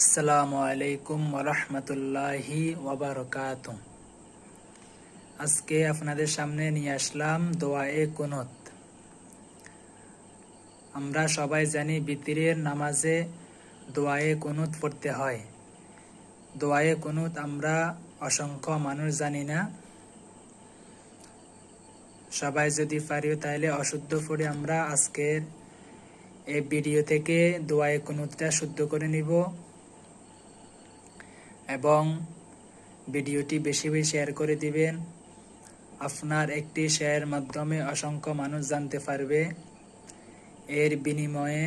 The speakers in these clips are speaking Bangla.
আসসালামু আলাইকুম ওরহমতুল্লাহি ওয়াবারকাতুহ। আজকে আপনাদের সামনে নিয়ে আসলাম দোয়ায়ে কুনুত। আমরা সবাই জানি বিতিরের নামাজে দোয়ায়ে কুনুত পড়তে হয়। দোয়ায়ে কুনুত আমরা অসংখ্য মানুষ জানি না। সবাই যদি পারিও তাহলে অশুদ্ধ পড়ে আমরা আজকের এই ভিডিও থেকে দোয়ায়ে কুনুতটা শুদ্ধ করে নিব এবং ভিডিওটি বেশি বেশি শেয়ার করে দিবেন। আপনার একটি শেয়ারের মাধ্যমে অসংখ্য মানুষ জানতে পারবে। এর বিনিময়ে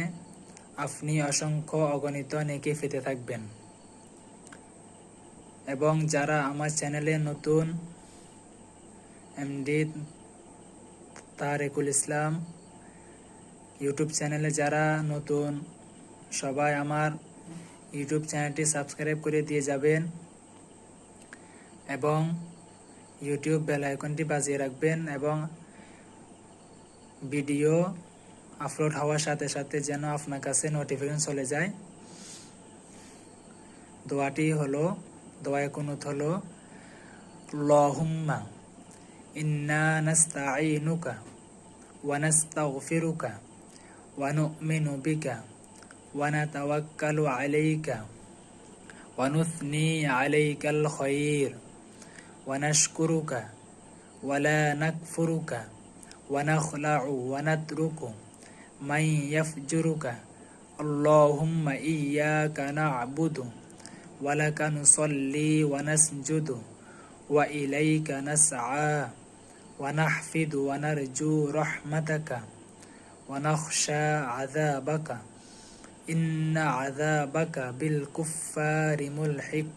আপনি অসংখ্য অগণিত নেকি পেতে থাকবেন। এবং যারা আমার চ্যানেলে নতুন, এমডি তারেকুল ইসলাম ইউটিউব চ্যানেলে যারা নতুন, সবাই আমার ইউটিউব চ্যানেলটি সাবস্ক্রাইব করে দিয়ে যাবেন এবং ইউটিউব বেল আইকনটি বাজিয়ে রাখবেন এবং ভিডিও আপলোড হওয়ার সাথে সাথে যেন আপনার কাছে নোটিফিকেশন চলে যায়। দোয়াটি হলো, দোয়ায়ে কুনুত হলো, আল্লাহুম্মা ইন্না নাস্তাঈনুকা ওয়া নাস্তাগফিরুকা ওয়া নু'মিনু বিকা ওয়া নাতাওয়াক্কালু আলাইকা ওয়া নুথনি আলাইকাল খায়র ওয়া নাশকুরুকা ওয়া লা নাকফুরুকা ওয়া নাখলাউ ওয়া নাতরুকু মান ইয়াফজুরুকা আল্লাহুম্মা ইয়্যাকা না'বুদু ওয়া লাকা নুসাল্লি ওয়া নাসজুদু ওয়া ইলাইকা নাসআ ওয়া নাহফিদু ওয়া নারজু রাহমাতাকা ওয়া নাখশা আযাবাকা ইন্না আযাবাকা বিল কুফফারি মুলহিক।